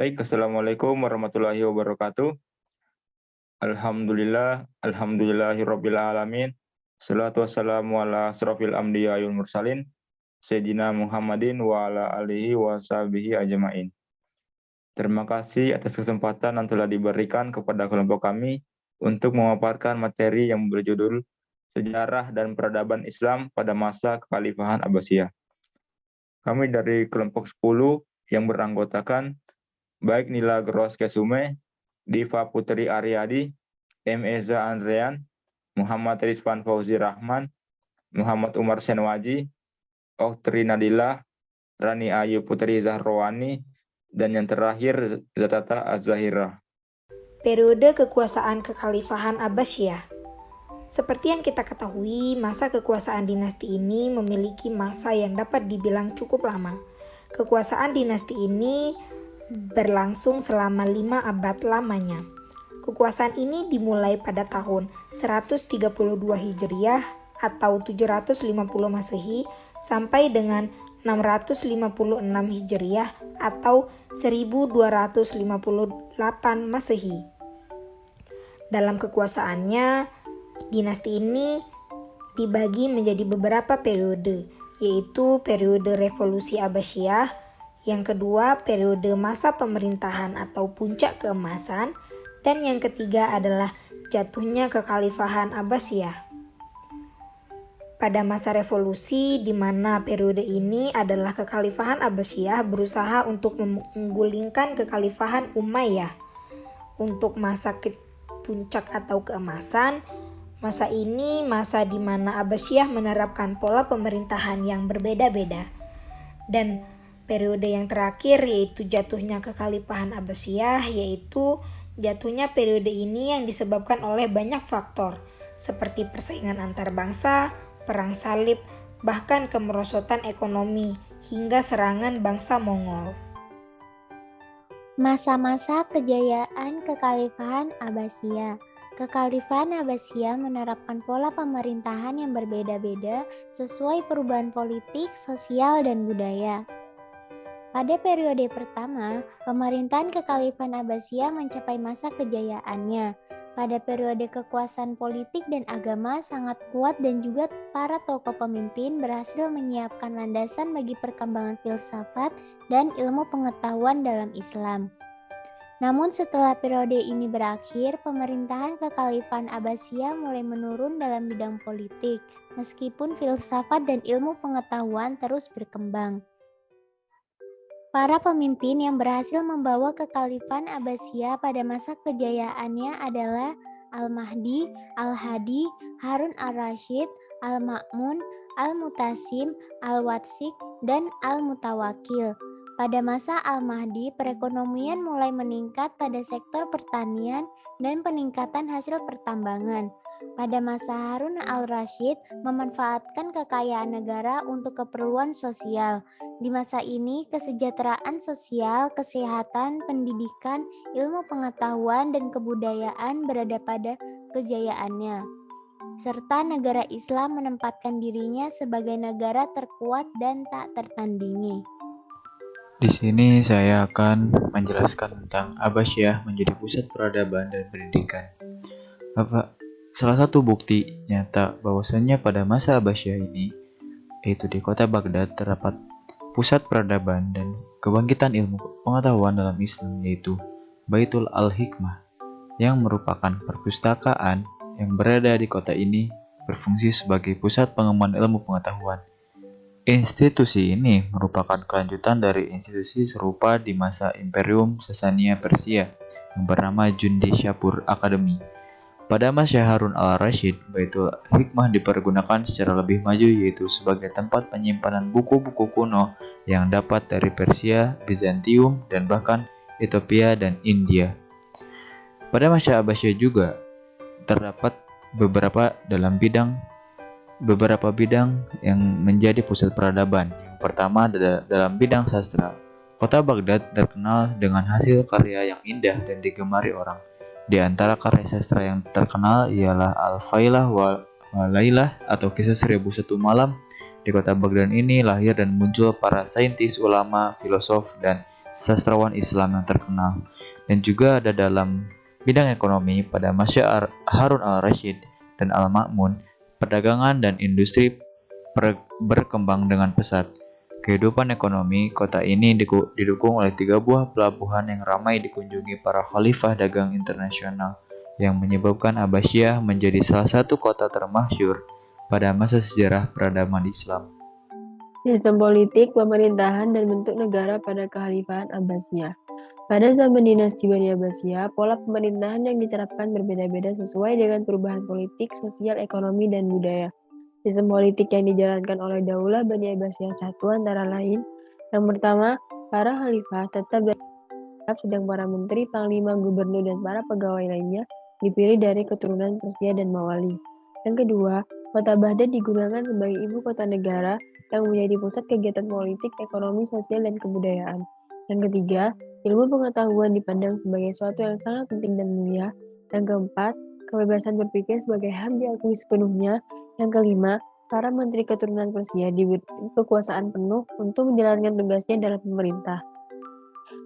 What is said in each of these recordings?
Baik, assalamualaikum warahmatullahi wabarakatuh. Alhamdulillahirabbil alamin. Shalatu wassalamu ala asrofil anbiya wal mursalin, Sayyidina Muhammadin wa ala alihi wa sahbihi ajmain. Terima kasih atas kesempatan yang telah diberikan kepada kelompok kami untuk memaparkan materi yang berjudul Sejarah dan Peradaban Islam pada Masa Kekhalifahan Abbasiyah. Kami dari kelompok 10 yang beranggotakan baik Nila Gros Kesume, Diva Putri Aryadi, M. Eza Andrean, Muhammad Rizwan Fauzi Rahman, Muhammad Umar Senwaji, Oktri Nadila, Rani Ayu Putri Zahrawani, dan yang terakhir Zatata Az-Zahira. Periode kekuasaan Kekhalifahan Abbasiyah. Seperti yang kita ketahui, masa kekuasaan dinasti ini memiliki masa yang dapat dibilang cukup lama. Kekuasaan dinasti ini berlangsung selama 5 abad lamanya. Kekuasaan ini dimulai pada tahun 132 Hijriah atau 750 Masehi sampai dengan 656 Hijriah atau 1258 Masehi. Dalam kekuasaannya, dinasti ini dibagi menjadi beberapa periode, yaitu periode Revolusi Abbasiyah, yang kedua periode masa pemerintahan atau puncak keemasan, dan yang ketiga adalah jatuhnya Kekhalifahan Abbasiyah. Pada masa revolusi, di mana periode ini adalah Kekhalifahan Abbasiyah berusaha untuk menggulingkan Kekhalifahan Umayyah. Untuk masa puncak atau keemasan, masa ini masa di mana Abbasiyah menerapkan pola pemerintahan yang berbeda-beda. Dan periode yang terakhir yaitu jatuhnya Kekhalifahan Abbasiyah, yaitu jatuhnya periode ini yang disebabkan oleh banyak faktor seperti persaingan antar bangsa, perang salib, bahkan kemerosotan ekonomi hingga serangan bangsa Mongol. Masa-masa kejayaan Kekhalifahan Abbasiyah. Kekhalifahan Abbasiyah menerapkan pola pemerintahan yang berbeda-beda sesuai perubahan politik, sosial, dan budaya. Pada periode pertama, pemerintahan Kekhalifahan Abbasiyah mencapai masa kejayaannya. Pada periode kekuasaan politik dan agama sangat kuat dan juga para tokoh pemimpin berhasil menyiapkan landasan bagi perkembangan filsafat dan ilmu pengetahuan dalam Islam. Namun setelah periode ini berakhir, pemerintahan Kekhalifahan Abbasiyah mulai menurun dalam bidang politik, meskipun filsafat dan ilmu pengetahuan terus berkembang. Para pemimpin yang berhasil membawa Kekhalifahan Abbasiyah pada masa kejayaannya adalah Al-Mahdi, Al-Hadi, Harun Ar-Rasyid, Al-Ma'mun, Al-Mutasim, Al-Watsik, dan Al-Mutawakil. Pada masa Al-Mahdi, perekonomian mulai meningkat pada sektor pertanian dan peningkatan hasil pertambangan. Pada masa Harun al-Rasyid, memanfaatkan kekayaan negara untuk keperluan sosial. Di masa ini, kesejahteraan sosial, kesehatan, pendidikan, ilmu pengetahuan, dan kebudayaan berada pada kejayaannya. Serta negara Islam menempatkan dirinya sebagai negara terkuat dan tak tertandingi. Di sini saya akan menjelaskan tentang Abbasiyah menjadi pusat peradaban dan pendidikan. Salah satu bukti nyata bahwasannya pada masa Abbasiyah ini, yaitu di kota Baghdad, terdapat pusat peradaban dan kebangkitan ilmu pengetahuan dalam Islam, yaitu Baitul Al-Hikmah, yang merupakan perpustakaan yang berada di kota ini berfungsi sebagai pusat pengembangan ilmu pengetahuan. Institusi ini merupakan kelanjutan dari institusi serupa di masa Imperium Sasania Persia yang bernama Jundi Shapur Academy. Pada masa Harun al-Rasyid, Baitul Hikmah dipergunakan secara lebih maju, yaitu sebagai tempat penyimpanan buku-buku kuno yang dapat dari Persia, Bizantium, dan bahkan Ethiopia dan India. Pada masa Abbasiyah juga terdapat beberapa bidang yang menjadi pusat peradaban. Yang pertama adalah dalam bidang sastra. Kota Baghdad terkenal dengan hasil karya yang indah dan digemari orang. Di antara karya sastra yang terkenal ialah Al-Failah wa Lailah atau Kisah 1001 Malam. Di kota Baghdad ini lahir dan muncul para saintis, ulama, filosof, dan sastrawan Islam yang terkenal, dan juga ada dalam bidang ekonomi pada masa Harun al-Rashid dan al-Ma'mun. Perdagangan dan industri berkembang dengan pesat. Kehidupan ekonomi kota ini didukung oleh 3 buah pelabuhan yang ramai dikunjungi para khalifah dagang internasional, yang menyebabkan Abbasiyah menjadi salah satu kota termasyhur pada masa sejarah peradaban Islam. Sistem politik, pemerintahan, dan bentuk negara pada Kekhalifahan Abbasiyah. Pada zaman dinasti Bani Abbasiyah, pola pemerintahan yang diterapkan berbeda-beda sesuai dengan perubahan politik, sosial, ekonomi, dan budaya. Sistem politik yang dijalankan oleh Daulah Bani Abbasiyah satu antara lain: yang pertama, para khalifah tetap sedang para menteri, panglima, gubernur, dan para pegawai lainnya dipilih dari keturunan Persia dan Mawali. Yang kedua, kota Baghdad digunakan sebagai ibu kota negara yang menjadi pusat kegiatan politik, ekonomi, sosial, dan kebudayaan. Yang ketiga, ilmu pengetahuan dipandang sebagai suatu yang sangat penting dan mulia. Yang keempat, kebebasan berpikir sebagai hak diakui sepenuhnya. Yang kelima, para menteri keturunan Persia diberi kekuasaan penuh untuk menjalankan tugasnya dalam pemerintah.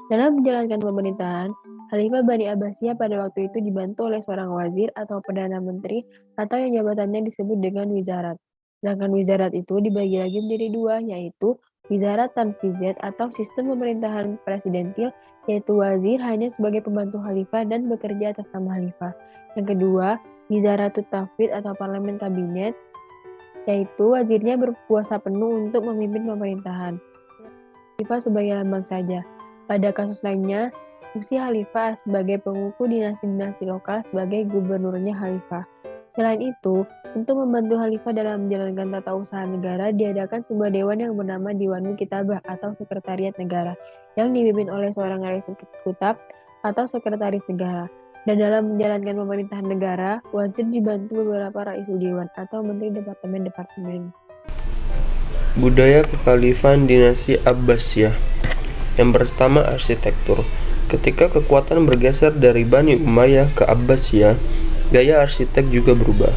Dalam menjalankan pemerintahan, Khalifah Bani Abbasiyah pada waktu itu dibantu oleh seorang wazir atau perdana menteri atau yang jabatannya disebut dengan wizarat. Sedangkan wizarat itu dibagi lagi menjadi 2, yaitu wizarat tanfizat atau sistem pemerintahan presidentil, yaitu wazir hanya sebagai pembantu khalifah dan bekerja atas nama khalifah. Yang kedua, wizaratut tafwid atau parlemen kabinet, yaitu wazirnya berkuasa penuh untuk memimpin pemerintahan. Khalifah sebagai lambang saja. Pada kasus lainnya, fungsi khalifah sebagai pengukuh dinasti-dinasti lokal sebagai gubernurnya khalifah. Selain itu, untuk membantu khalifah dalam menjalankan tata usaha negara, diadakan sebuah dewan yang bernama Diwanul Kitabah atau Sekretariat Negara, yang dipimpin oleh seorang eksekutif atau sekretaris negara. Dan dalam menjalankan pemerintahan negara, wazir dibantu beberapa raisul dewan atau menteri departemen-departemen. Budaya kekhalifahan dinasti Abbasiyah. Yang pertama, arsitektur. Ketika kekuatan bergeser dari Bani Umayyah ke Abbasiyah, gaya arsitek juga berubah.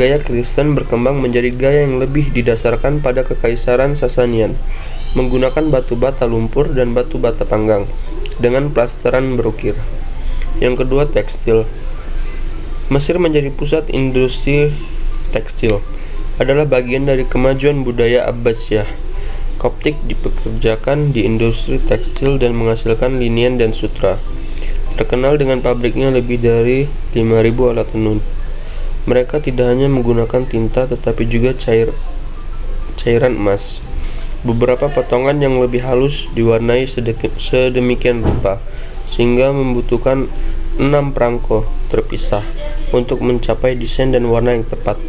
Gaya Kristen berkembang menjadi gaya yang lebih didasarkan pada kekaisaran Sasanian, menggunakan batu bata lumpur dan batu bata panggang, dengan plasteran berukir. Yang kedua, tekstil. Mesir menjadi pusat industri tekstil, adalah bagian dari kemajuan budaya Abbasiyah. Koptik dipekerjakan di industri tekstil dan menghasilkan linian dan sutra. Terkenal dengan pabriknya lebih dari 5.000 alat tenun. Mereka tidak hanya menggunakan tinta tetapi juga cairan emas. Beberapa potongan yang lebih halus diwarnai sedemikian rupa sehingga membutuhkan 6 perangko terpisah untuk mencapai desain dan warna yang tepat.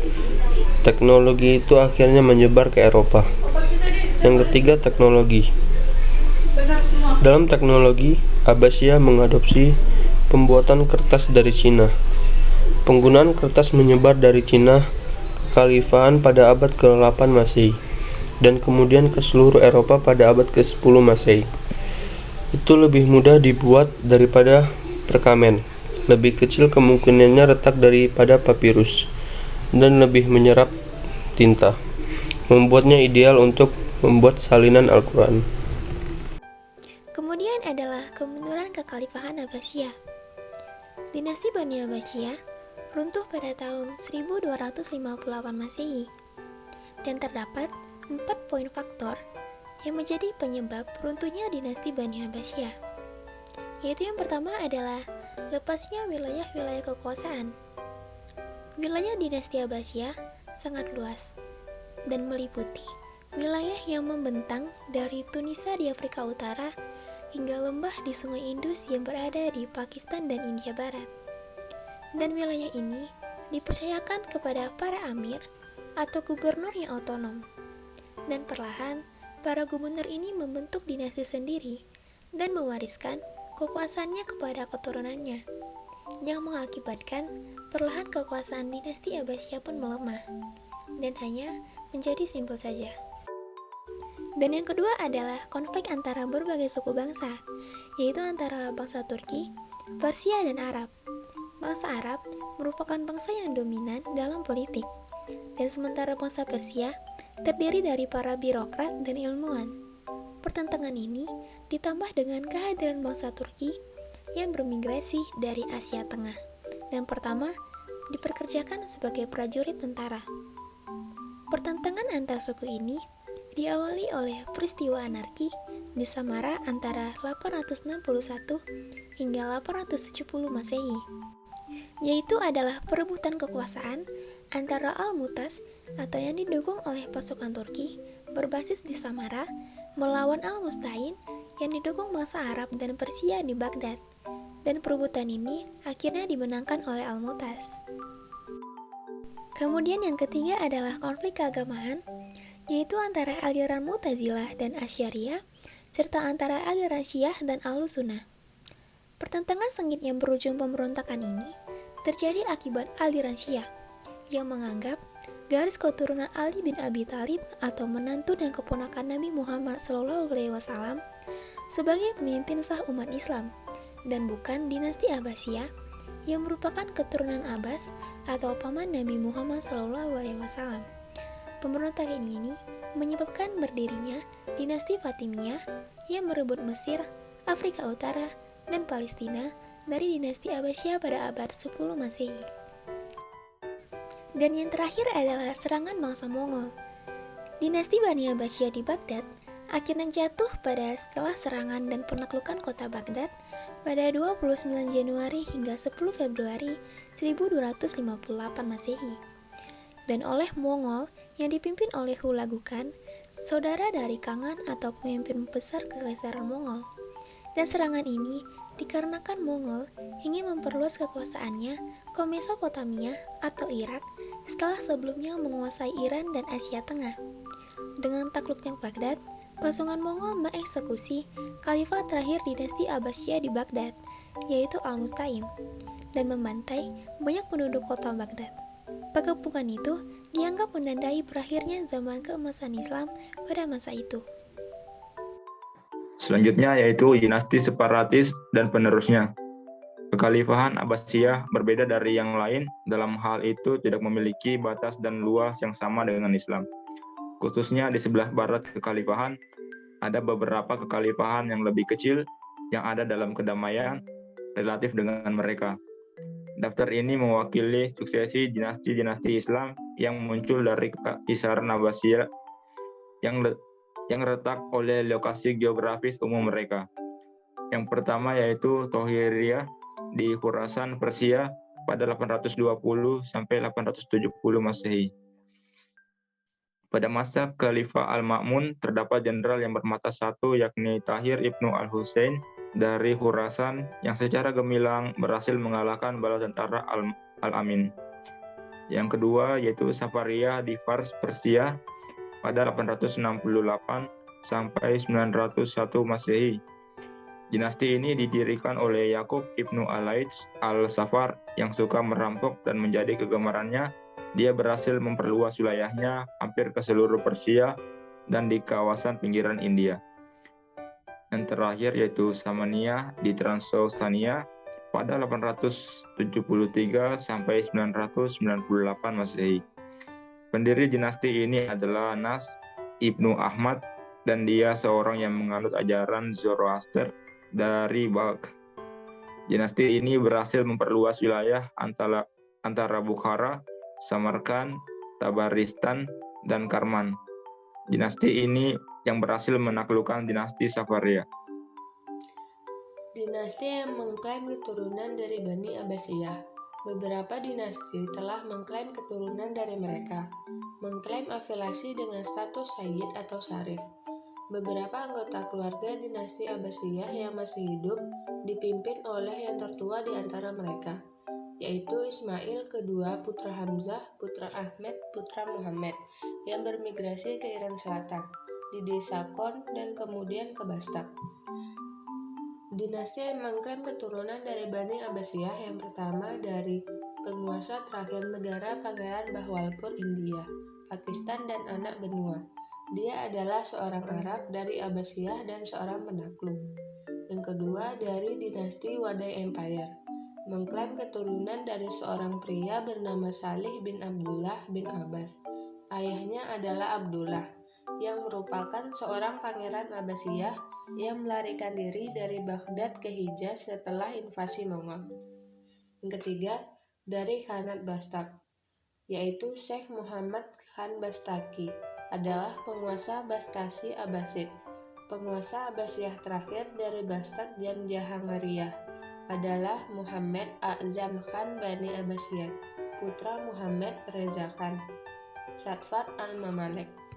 Teknologi itu akhirnya menyebar ke Eropa. Yang ketiga, teknologi. Dalam teknologi, Abbasiyah mengadopsi pembuatan kertas dari Cina. Penggunaan kertas menyebar dari Cina ke Kekhalifahan pada abad ke-8 Masehi dan kemudian ke seluruh Eropa pada abad ke-10 Masehi. Itu lebih mudah dibuat daripada perkamen, lebih kecil kemungkinannya retak daripada papirus, dan lebih menyerap tinta, membuatnya ideal untuk membuat salinan Al-Quran. Kemudian adalah kemunduran kekhalifahan Abbasiyah. Dinasti Bani Abbasiyah runtuh pada tahun 1258 Masehi, dan terdapat 4 poin faktor yang menjadi penyebab runtuhnya dinasti Bani Abbasiyah. Yaitu yang pertama adalah lepasnya wilayah-wilayah kekuasaan. Wilayah dinasti Abbasiyah sangat luas dan meliputi wilayah yang membentang dari Tunisia di Afrika Utara hingga lembah di Sungai Indus yang berada di Pakistan dan India Barat. Dan wilayah ini dipercayakan kepada para amir atau gubernur yang otonom. Dan perlahan, para gubernur ini membentuk dinasti sendiri dan mewariskan kekuasaannya kepada keturunannya, yang mengakibatkan perlahan kekuasaan dinasti Abbasiyah pun melemah dan hanya menjadi simbol saja. Dan yang kedua adalah konflik antara berbagai suku bangsa, yaitu antara bangsa Turki, Persia, dan Arab. Bangsa Arab merupakan bangsa yang dominan dalam politik, dan sementara bangsa Persia terdiri dari para birokrat dan ilmuwan. Pertentangan ini ditambah dengan kehadiran bangsa Turki yang bermigrasi dari Asia Tengah dan pertama diperkerjakan sebagai prajurit tentara. Pertentangan antar suku ini diawali oleh peristiwa anarki di Samara antara 861 hingga 870 Masehi, yaitu adalah perebutan kekuasaan antara Al-Mu'taz atau yang didukung oleh pasukan Turki berbasis di Samara melawan Al-Musta'in yang didukung bangsa Arab dan Persia di Baghdad, dan perebutan ini akhirnya dimenangkan oleh Al-Mu'taz. Kemudian yang ketiga adalah konflik keagamaan, yaitu antara aliran Mu'tazilah dan Asy'ariyah, serta antara aliran Syiah dan Ahlus-Sunnah. Pertentangan sengit yang berujung pemberontakan ini terjadi akibat aliran Syiah yang menganggap garis keturunan Ali bin Abi Thalib atau menantu dan keponakan Nabi Muhammad SAW sebagai pemimpin sah umat Islam dan bukan dinasti Abbasiyah yang merupakan keturunan Abbas atau paman Nabi Muhammad SAW. Pemberontakan ini menyebabkan berdirinya dinasti Fatimiyah yang merebut Mesir, Afrika Utara, dan Palestina dari dinasti Abbasiyah pada abad 10 Masehi. Dan yang terakhir adalah serangan bangsa Mongol. Dinasti Bani Abbasiyah di Baghdad akhirnya jatuh setelah serangan dan penaklukan kota Baghdad pada 29 Januari hingga 10 Februari 1258 Masehi. Dan oleh Mongol yang dipimpin oleh Hulagu Khan, saudara dari Kangan atau pemimpin besar Kekaisaran Mongol. Dan serangan ini dikarenakan Mongol ingin memperluas kekuasaannya ke Mesopotamia atau Irak setelah sebelumnya menguasai Iran dan Asia Tengah. Dengan takluknya Baghdad, pasukan Mongol mengeksekusi khalifah terakhir dinasti Abbasiyah di Baghdad, yaitu Al-Musta'in, dan membantai banyak penduduk kota Baghdad. Pengepungan itu dianggap menandai berakhirnya zaman keemasan Islam pada masa itu. Selanjutnya yaitu dinasti separatis dan penerusnya. Kekhalifahan Abbasiyah berbeda dari yang lain dalam hal itu tidak memiliki batas dan luas yang sama dengan Islam. Khususnya di sebelah barat kekhalifahan, ada beberapa kekhalifahan yang lebih kecil yang ada dalam kedamaian relatif dengan mereka. Daftar ini mewakili suksesi dinasti-dinasti Islam yang muncul dari Kekaisaran Abbasiyah yang retak oleh lokasi geografis umum mereka. Yang pertama yaitu Tohiriyah di Khurasan, Persia pada 820 sampai 870 Masehi. Pada masa Khalifah Al-Ma'mun terdapat jenderal yang bermata satu yakni Tahir ibnu Al-Husain dari Khurasan yang secara gemilang berhasil mengalahkan bala tentara Al-Amin. Yang kedua yaitu Safariyah di Fars, Persia pada 868 sampai 901 Masehi. Dinasti ini didirikan oleh Yakub ibnu Al-Laits al-Safar yang suka merampok dan menjadi kegemarannya, dia berhasil memperluas wilayahnya hampir ke seluruh Persia dan di kawasan pinggiran India. Yang terakhir yaitu Samaniyah di Transoxania pada 873 sampai 998 Masehi. Pendiri dinasti ini adalah Nas ibnu Ahmad dan dia seorang yang menganut ajaran Zoroaster dari Balkh. Dinasti ini berhasil memperluas wilayah antara Bukhara, Samarkand, Tabaristan, dan Karman. Dinasti ini yang berhasil menaklukkan dinasti Safaria. Dinasti yang mengklaim keturunan dari Bani Abbasiyah. Beberapa dinasti telah mengklaim keturunan dari mereka, mengklaim afiliasi dengan status Sayyid atau Syarif. Beberapa anggota keluarga dinasti Abbasiyah yang masih hidup dipimpin oleh yang tertua di antara mereka, yaitu Ismail kedua putra Hamzah, putra Ahmed, putra Muhammad, yang bermigrasi ke Iran Selatan, di desa Kon dan kemudian ke Bastak. Dinasti yang mengklaim keturunan dari Bani Abbasiyah yang pertama dari penguasa terakhir negara Pangeran Bahawalpur India, Pakistan dan anak benua. Dia adalah seorang Arab dari Abbasiyah dan seorang penakluk. Yang kedua dari dinasti Wadai Empire, mengklaim keturunan dari seorang pria bernama Salih bin Abdullah bin Abbas. Ayahnya adalah Abdullah. yang merupakan seorang pangeran Abbasiyah yang melarikan diri dari Baghdad ke Hijaz setelah invasi Mongol. Yang ketiga, dari Khanat Bastak, yaitu Syekh Muhammad Khan Bastaki, adalah penguasa Bastasi Abbasid. Penguasa Abbasiyah terakhir dari Bastak dan Jahangariyah adalah Muhammad A'zam Khan Bani Abbasiyah, putra Muhammad Reza Khan, Satfat al-Mamalek.